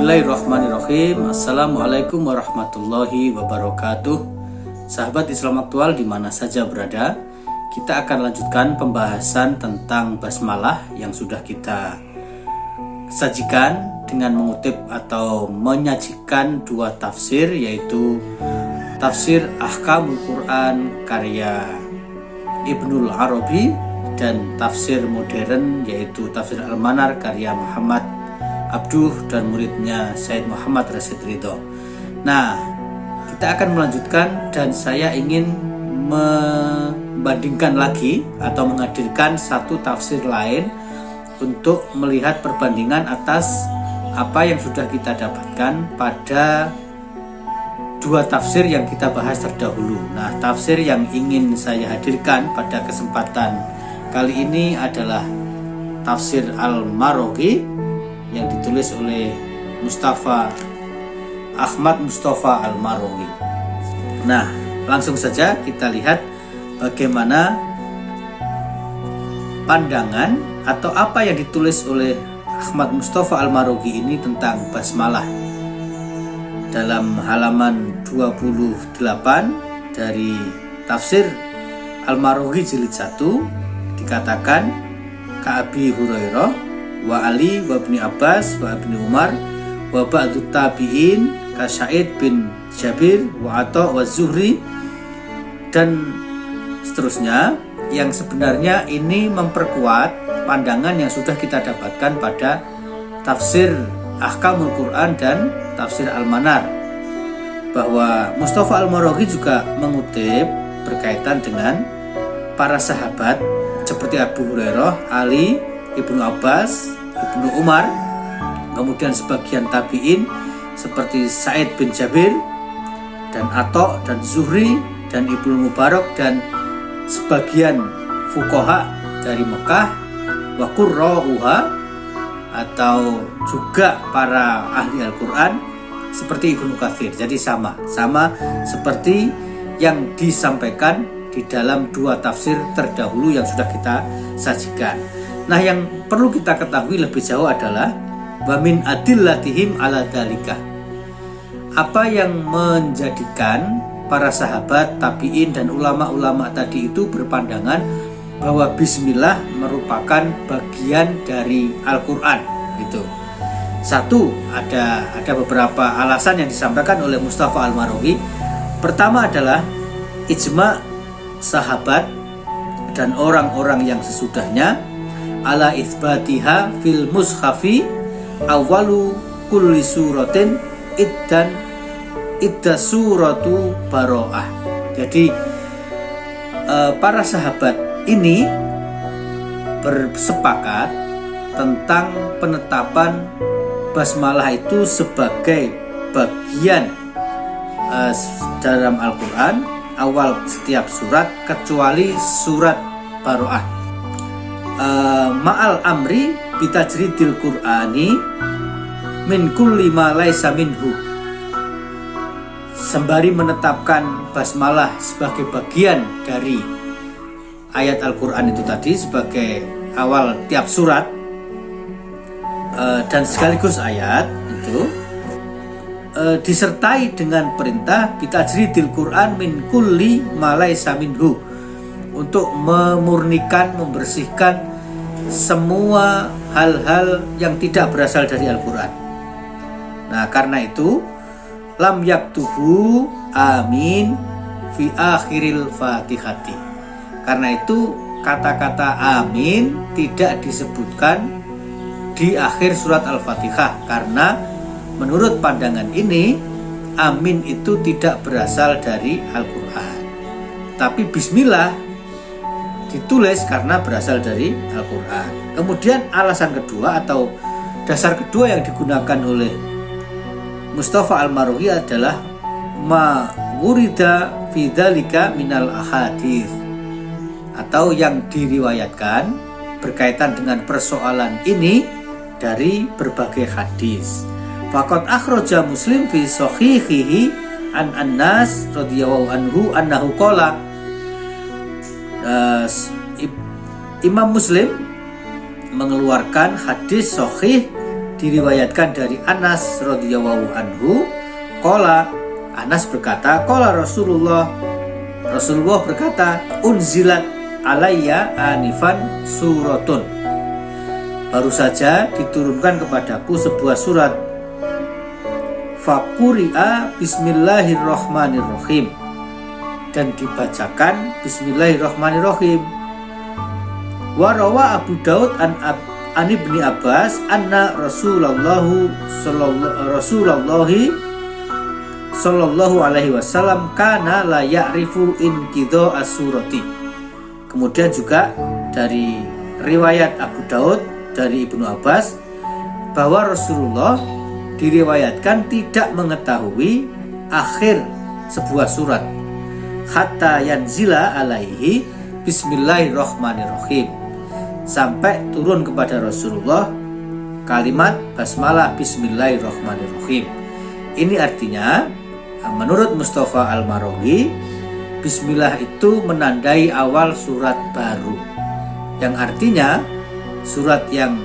Bismillahirrahmanirrahim. Assalamualaikum warahmatullahi wabarakatuh. Sahabat Islam aktual di mana saja berada, kita akan lanjutkan pembahasan tentang basmalah yang sudah kita sajikan dengan mengutip atau menyajikan dua tafsir, yaitu tafsir Ahkamul Quran karya Ibnul Arabi dan tafsir modern yaitu tafsir Al-Manar karya Muhammad Abduh dan muridnya Said Muhammad Rashid Ridho. Nah, kita akan melanjutkan dan saya ingin membandingkan lagi atau menghadirkan satu tafsir lain untuk melihat perbandingan atas apa yang sudah kita dapatkan pada dua tafsir yang kita bahas terdahulu. Nah, tafsir yang ingin saya hadirkan pada kesempatan kali ini adalah tafsir Al-Maraghi yang ditulis oleh Ahmad Mustafa Al-Maraghi. Nah, langsung saja kita lihat bagaimana pandangan atau apa yang ditulis oleh Ahmad Mustafa Al-Maraghi ini tentang basmalah. Dalam halaman 28 dari tafsir Al-Maraghi jilid 1 dikatakan Ka'abi Hurairah wa Ali wa Ibni Abbas wa Ibni Umar wa ba'du tabi'in ka Sa'id bin Jabir wa Atha wa Zuhri dan seterusnya, yang sebenarnya ini memperkuat pandangan yang sudah kita dapatkan pada tafsir Ahkamul Quran dan tafsir Al-Manar, bahwa Mustafa Al-Maraghi juga mengutip berkaitan dengan para sahabat seperti Abu Hurairah, Ali, Ibnu Abbas, Ibnu Umar, kemudian sebagian tabi'in seperti Sa'id bin Jabir dan Atha dan Zuhri dan Ibnu Mubarak dan sebagian fuqaha dari Mekah wa qurra'uha atau juga para ahli Al-Quran seperti Ibnu Katsir. Jadi sama seperti yang disampaikan di dalam dua tafsir terdahulu yang sudah kita sajikan. Nah, yang perlu kita ketahui lebih jauh adalah wa min adillatihim ala dzalika. Apa yang menjadikan para sahabat, tabi'in dan ulama-ulama tadi itu berpandangan bahwa bismillah merupakan bagian dari Al-Qur'an itu. Satu, ada beberapa alasan yang disampaikan oleh Mustafa Al-Maraghi. Pertama adalah ijma' sahabat dan orang-orang yang sesudahnya ala itsbatiha fil mushafi awalu kulli suratin idda suratu baro'ah. Jadi para sahabat ini bersepakat tentang penetapan basmalah itu sebagai bagian dalam Al-Quran awal setiap surat kecuali surat baro'ah. Ma'al amri bitajridil Qur'ani min kulli ma laisa minhu, sembari menetapkan basmalah sebagai bagian dari ayat Al-Quran itu tadi sebagai awal tiap surat dan sekaligus ayat itu disertai dengan perintah bitajridil Qur'an min kulli ma laisa minhu, untuk memurnikan, membersihkan semua hal-hal yang tidak berasal dari Al-Quran. Nah, karena itu lam yaktubu amin fi akhiril fatihati. Karena itu kata-kata amin tidak disebutkan di akhir surat Al-Fatihah, karena menurut pandangan ini amin itu tidak berasal dari Al-Quran, tapi bismillah ditulis karena berasal dari Al-Quran. Kemudian alasan kedua atau dasar kedua yang digunakan oleh Mustafa Al-Maraghi adalah ma wurida fi dzalika minal ahadits, atau yang diriwayatkan berkaitan dengan persoalan ini dari berbagai hadis. Faqad akhraja Muslim fi shahihihi an Anas radhiyallahu anhu annahu qala, Imam Muslim mengeluarkan hadis sahih diriwayatkan dari Anas radhiyallahu anhu, qala, Anas berkata, qala Rasulullah berkata, unzilat alayya anifan suratun, baru saja diturunkan kepadaku sebuah surat, faquri'a bismillahirrahmanirrahim, dan dibacakan bismillahirrahmanirrahim. Warawa Abu Daud an ibni Abbas anna Rasulullah sallallahu alaihi wasallam kana la ya'rifu inqidha as-surati. Kemudian juga dari riwayat Abu Daud dari Ibnu Abbas bahwa Rasulullah diriwayatkan tidak mengetahui akhir sebuah surat hatta yanzila alaihi bismillahirrahmanirrahim, sampai turun kepada Rasulullah kalimat basmalah bismillahirrahmanirrahim. Ini artinya menurut Mustafa Al-Maraghi, bismillah itu menandai awal surat baru, yang artinya surat yang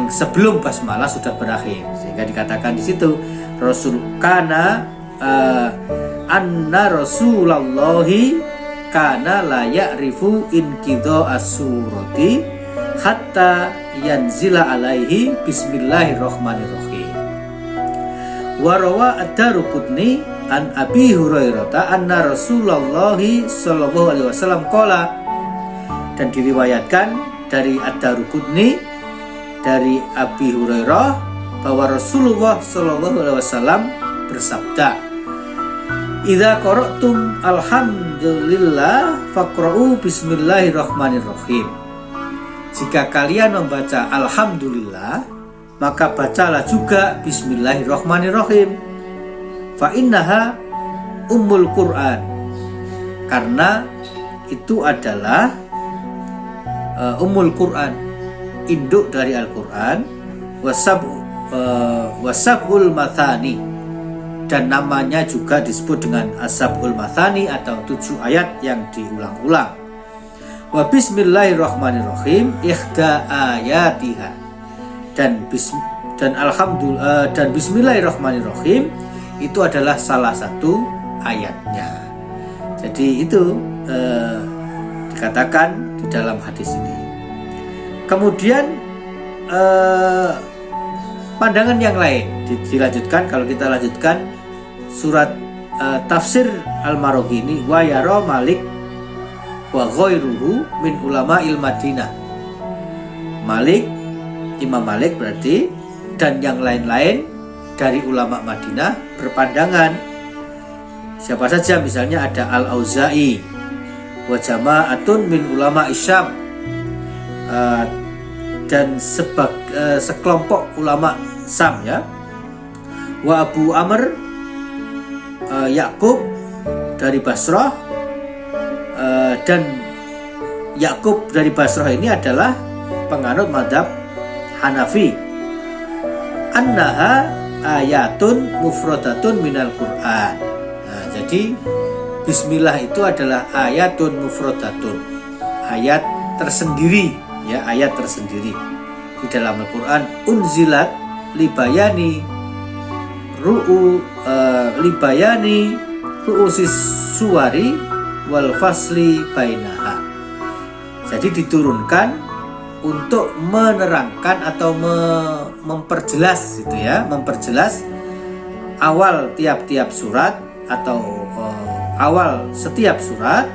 sebelum basmalah sudah berakhir, sehingga dikatakan di situ Rasul kana anna Rasulullahi kana la ya'rifu inqidha as-surati hatta yanzila alaihi bismillahirrahmanirrahim. Wa rawa ad-Daruqutni an Abi Hurairah anna Rasulullah sallallahu alaihi wasallam qala, dan diriwayatkan dari ad-Daruqutni dari Abi Hurairah bahwa Rasulullah sallallahu alaihi wasallam bersabda, idza qara'tum alhamdulillah faqra'u bismillahirrahmanirrahim. Jika kalian membaca alhamdulillah, maka bacalah juga bismillahirrahmanirrahim. Fa innaha ummul Qur'an, karena itu adalah ummul Qur'an, induk dari Al-Qur'an, wasabul mathani, dan namanya juga disebut dengan As-Sab'ul Mathani atau 7 ayat yang diulang-ulang. Wa bismillahirrahmanirrahim ikhda ayatiha, dan bismillahirrahmanirrahim itu adalah salah satu ayatnya. Jadi itu dikatakan di dalam hadis ini. Kemudian pandangan yang lain dilanjutkan. Kalau kita lanjutkan surat tafsir Al-Maraghi ini, wa yara Malik wa ghairuhu min ulama Madinah. Imam Malik berarti, dan yang lain-lain dari ulama Madinah berpandangan. Siapa saja? Misalnya ada Al-Auza'i wa jama'atun min ulama Isyam, dan sekelompok ulama Sam, ya. Wa Abu Amr Yakub dari Basrah, dan Yakub dari Basrah ini adalah penganut mazhab Hanafi. Annaha ayatun mufradatun minal Qur'an. Nah, jadi bismillah itu adalah ayatun mufradatun, ayat tersendiri, ya, ayat tersendiri di dalam Al-Qur'an. Unzilat libayani ru'usis suwari wal fasli bainaha. Jadi diturunkan untuk menerangkan atau memperjelas, gitu ya, memperjelas awal tiap-tiap surat atau awal setiap surat,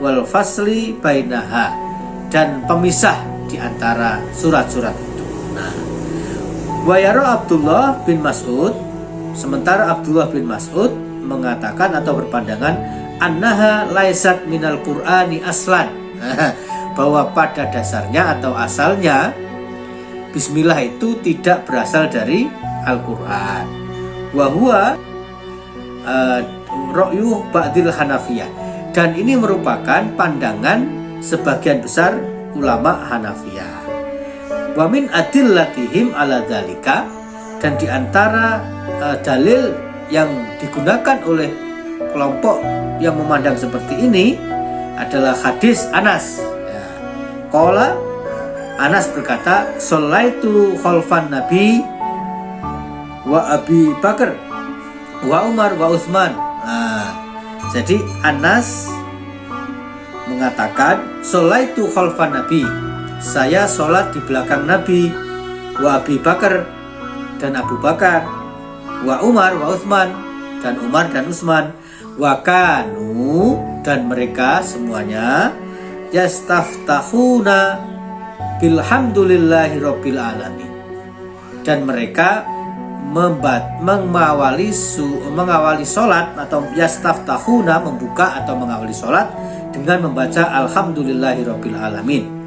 wal fasli bainaha, dan pemisah di antara surat-surat itu. Nah, wa yara Abdullah bin Mas'ud, sementara Abdullah bin Mas'ud mengatakan atau berpandangan annaha laisat minal Qur'ani aslan, bahwa pada dasarnya atau asalnya bismillah itu tidak berasal dari Al-Qur'an. Wa huwa ra'yu ba'dil Hanafiyah, dan ini merupakan pandangan sebagian besar ulama Hanafiyah. Wa min adillatihim ala dzalika, dan di antara dalil yang digunakan oleh kelompok yang memandang seperti ini adalah hadis Anas. Qala Anas berkata, "Sholaitu khalfan Nabi wa Abi Bakar wa Umar wa Utsman." Jadi Anas mengatakan, "Sholaitu khalfan Nabi." Saya sholat di belakang Nabi, wa Abi Bakar dan Abu Bakar, wa Umar wa Utsman dan Umar dan Utsman, wa kanu dan mereka semuanya yastaftahuna bilhamdulillahi rabbil alamin, dan mereka mengawali sholat atau yastaftahuna membuka atau mengawali sholat dengan membaca alhamdulillahi rabbil alamin.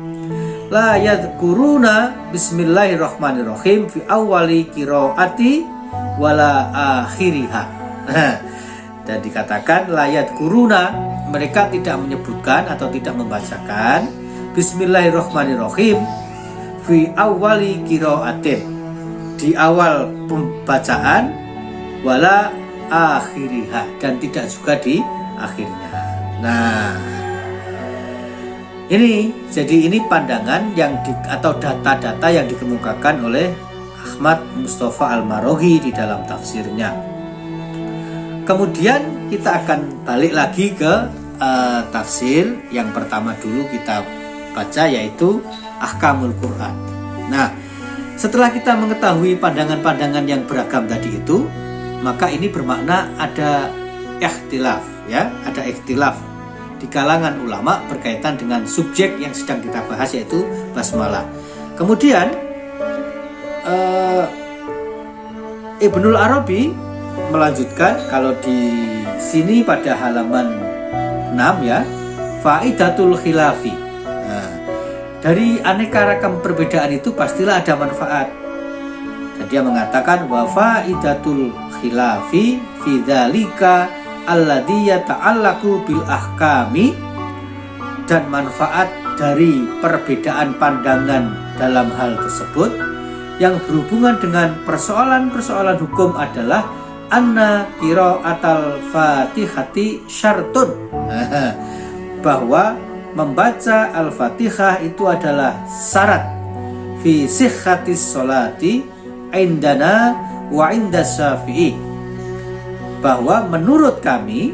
La yadhkuruna bismillahirrahmanirrahim fi awali qiraati wala akhiriha. Dan dikatakan la yadhkuruna, mereka tidak menyebutkan atau tidak membacakan bismillahirrahmanirrahim fi awali qiraatin, di awal pembacaan, wala akhiriha, dan tidak juga di akhirnya. Nah, ini pandangan yang atau data-data yang dikemukakan oleh Ahmad Mustafa Al-Maraghi di dalam tafsirnya. Kemudian kita akan balik lagi ke tafsir yang pertama dulu kita baca, yaitu Ahkamul Quran. Nah, setelah kita mengetahui pandangan-pandangan yang beragam tadi itu, maka ini bermakna ada ikhtilaf, ya, ada ikhtilaf di kalangan ulama berkaitan dengan subjek yang sedang kita bahas, yaitu basmalah. Kemudian Ibnul Arabi melanjutkan, kalau di sini pada halaman 6 ya, faidatul khilafi. Dari aneka ragam perbedaan itu pastilah ada manfaat. Dan dia mengatakan wa faidatul khilafi fi dzalika alladzi yata'allaqu bil ahkami, dan manfaat dari perbedaan pandangan dalam hal tersebut yang berhubungan dengan persoalan-persoalan hukum adalah anna qiraatal fatihati syartun, bahwa membaca Al-Fatihah itu adalah syarat fi sihhatis sholati indana wa inda Syafi'i, bahwa menurut kami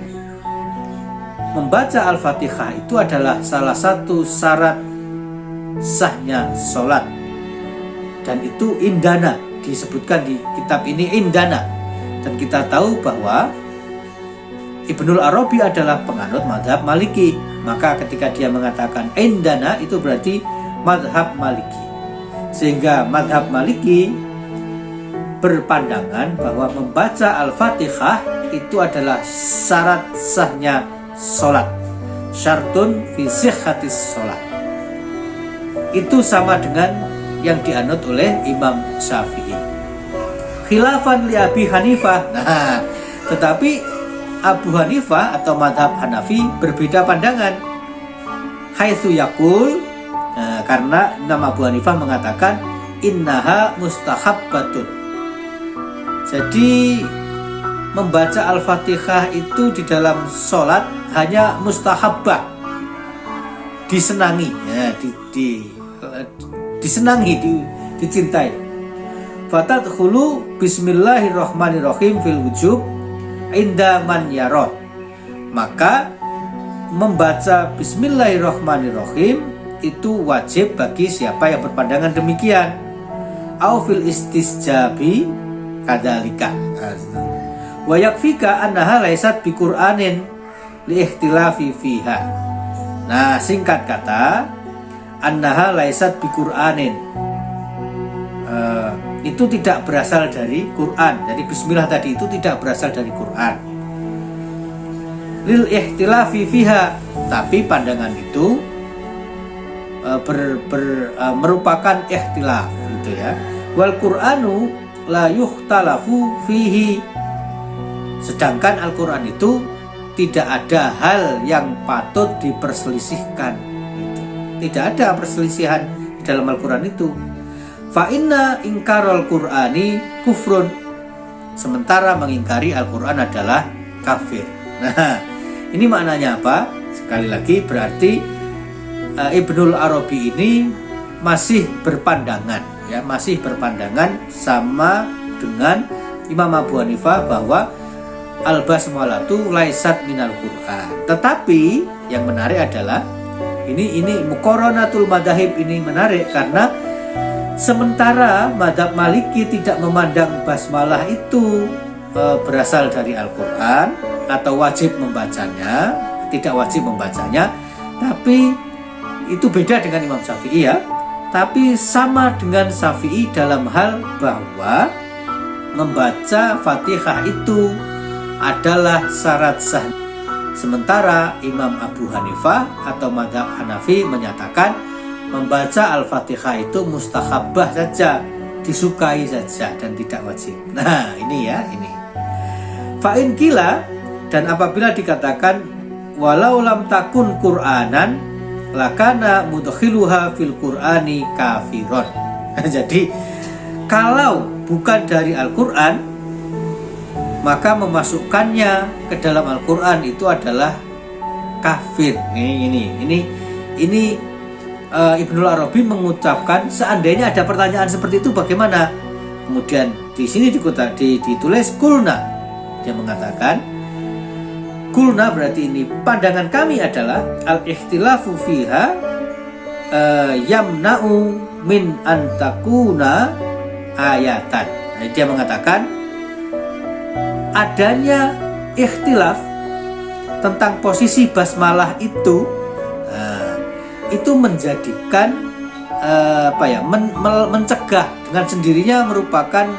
membaca Al-Fatihah itu adalah salah satu syarat sahnya sholat, dan itu indana, disebutkan di kitab ini indana. Dan kita tahu bahwa Ibnul Arabi adalah penganut mazhab Maliki, maka ketika dia mengatakan indana itu berarti mazhab Maliki, sehingga mazhab Maliki berpandangan bahwa membaca Al-Fatihah itu adalah syarat sahnya sholat, syartun fi sihhatis sholat. Itu sama dengan yang dianut oleh Imam Syafi'i. Khilafan li Abi Hanifah. Nah, tetapi Abu Hanifah atau madhab Hanafi berbeda pandangan. Haitsu yaqul, karena Imam Abu Hanifah mengatakan innaha mustahabbatun. Jadi membaca Al-Fatihah itu di dalam sholat hanya mustahabbah, disenangi, ya, disenangi, dicintai. Fatadkhulu bismillahirrahmanirrahim fil wujub inda man yarah. Maka membaca bismillahirrahmanirrahim itu wajib bagi siapa yang berpandangan demikian. Au fil istisjabi kadzalika. Wa yakfika annaha laysat biqur'anin li ikhtilafi fiha. Nah, singkat kata, annaha laysat biqur'anin, itu tidak berasal dari Quran. Jadi bismillah tadi itu tidak berasal dari Quran. Lil ihtilafi fiha, tapi pandangan itu merupakan ikhtilaf, gitu ya. Wal Qur'anu la yuhtalafu fihi, sedangkan Al-Quran itu tidak ada hal yang patut diperselisihkan, gitu. Tidak ada perselisihan di dalam Al-Quran itu. Fa inna ingkarul Qur'ani kufrun, sementara mengingkari Al-Quran adalah kafir. Nah, ini maknanya apa? Sekali lagi berarti Ibnul Arabi ini masih berpandangan sama dengan Imam Abu Hanifah bahwa al-basmalatu laisat minal Quran. Tetapi yang menarik adalah ini muqaranatul madzhab ini menarik karena sementara madzhab Maliki tidak memandang basmalah itu berasal dari Al-Quran atau wajib membacanya, tidak wajib membacanya, tapi itu beda dengan Imam Syafi'i ya. Tapi sama dengan Syafi'i dalam hal bahwa membaca Fatihah itu adalah syarat sah. Sementara Imam Abu Hanifah atau mazhab Hanafi menyatakan membaca Al-Fatihah itu mustahabah saja, disukai saja dan tidak wajib. Nah, ini. Fa'in kila, dan apabila dikatakan walau lam takun Qur'anan lakana mudkhiluha fil Qur'ani kafiron. Jadi kalau bukan dari Al-Quran, maka memasukkannya ke dalam Al-Quran itu adalah kafir. Ini Ibnul Arabi mengucapkan seandainya ada pertanyaan seperti itu bagaimana? Kemudian di sini ditulis kulna. Dia mengatakan kulna berarti ini pandangan kami adalah al-ikhtilafu fiha yamna'u min antakuna ayatan. Nah, dia mengatakan adanya ikhtilaf tentang posisi basmalah itu menjadikan mencegah, dengan sendirinya merupakan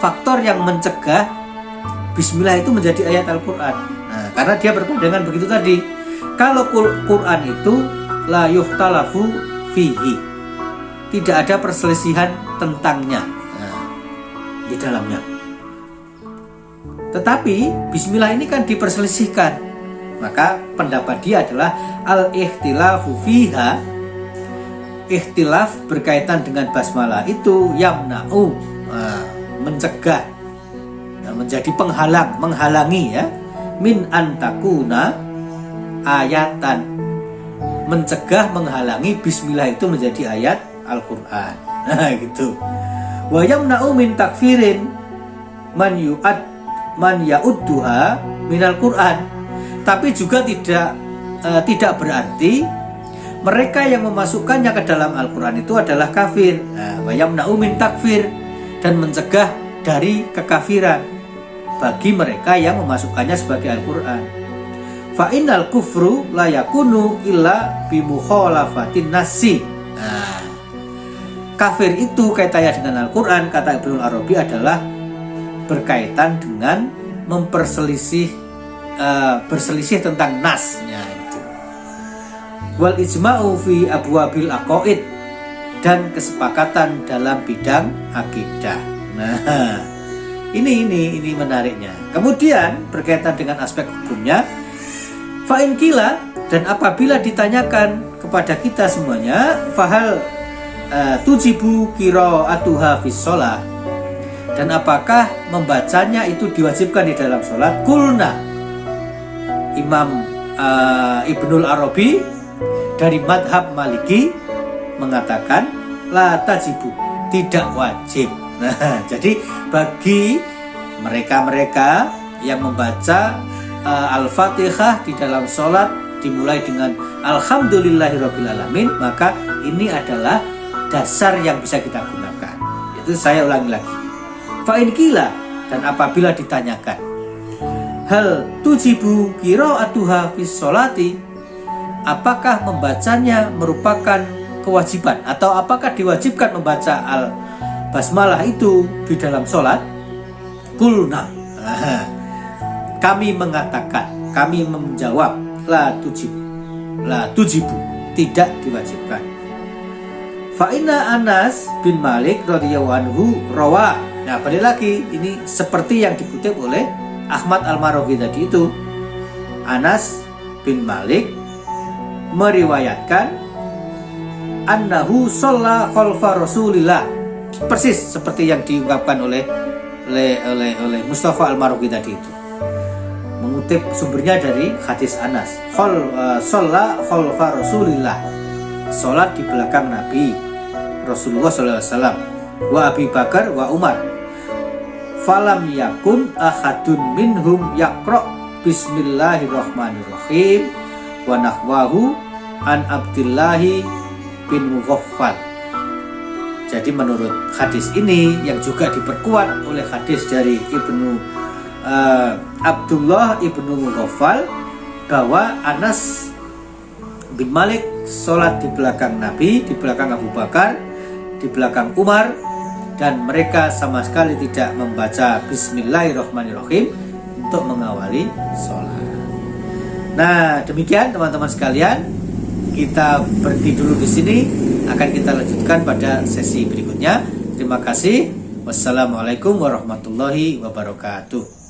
faktor yang mencegah bismillah itu menjadi ayat Al-Quran. Nah, karena dia berpandangan begitu tadi, kalau Quran itu la yuhtalafu fihi, tidak ada perselisihan tentangnya di dalamnya. Tetapi bismillah ini kan diperselisihkan. Maka pendapat dia adalah al-ikhtilafu fiha, ikhtilaf berkaitan dengan basmalah itu yamna'u, mencegah, menjadi menghalangi ya, min antakuna ayatan, mencegah, menghalangi bismillah itu menjadi ayat Al-Quran. Nah gitu. Wa yamna'u min takfirin man ya'udduha minal Quran. Tapi juga tidak berarti mereka yang memasukkannya ke dalam Al-Quran itu adalah kafir. Wa yamna'u min takfir, dan mencegah dari kekafiran bagi mereka yang memasukkannya sebagai Al-Quran. Fa innal kufru la yakunu illa bi mukhalafatin nasi. Kafir itu kaitannya dengan Al-Quran, kata Ibnul Arabi, adalah berkaitan dengan berselisih tentang nasnya itu. Wal ijma'u fi abwabil aqaid, dan kesepakatan dalam bidang akidah. Nah, ini menariknya. Kemudian berkaitan dengan aspek hukumnya, fa'in kila, dan apabila ditanyakan kepada kita semuanya, fahal tujibu qira'atuha fis shalah, dan apakah membacanya itu diwajibkan di dalam sholat? Kulna, Imam Ibnul Arabi dari madhab Maliki mengatakan la tajibu, tidak wajib. Nah, jadi bagi mereka yang membaca Al-Fatihah di dalam sholat dimulai dengan Alhamdulillahirrabbilalamin, maka ini adalah dasar yang bisa kita gunakan. Itu saya ulangi lagi. Fa'in kila, dan apabila ditanyakan hal tujibu qira'atuha fis sholati, apakah membacanya merupakan kewajiban atau apakah diwajibkan membaca al-basmalah itu di dalam sholat? Kulna, kami mengatakan, kami menjawab la tujibu, tidak diwajibkan. Fa'inna Anas bin Malik radhiyallahu anhu rawa. Nah, balik lagi, ini seperti yang dikutip oleh Ahmad Al-Maraghi tadi itu. Anas bin Malik meriwayatkan annahu shalla khalfa Rasulillah, persis seperti yang diungkapkan oleh Mustafa Al-Maraghi tadi itu. Mengutip sumbernya dari hadis Anas. Shalla khalfa Rasulillah, salat di belakang Nabi. Rasulullah SAW, wa Abi Bakar wa Umar. Falam yakun ahadun minhum yaqra bismillahirrahmanirrahim wa nahwahu an Abdillahi bin Mughaffal. Jadi menurut hadis ini yang juga diperkuat oleh hadis dari Abdullah ibnu Mughaffal, bahwa Anas bin Malik sholat di belakang Nabi, di belakang Abu Bakar, di belakang Umar, dan mereka sama sekali tidak membaca Bismillahirrahmanirrahim untuk mengawali sholat. Nah, demikian teman-teman sekalian, kita berhenti dulu di sini, akan kita lanjutkan pada sesi berikutnya. Terima kasih. Wassalamualaikum warahmatullahi wabarakatuh.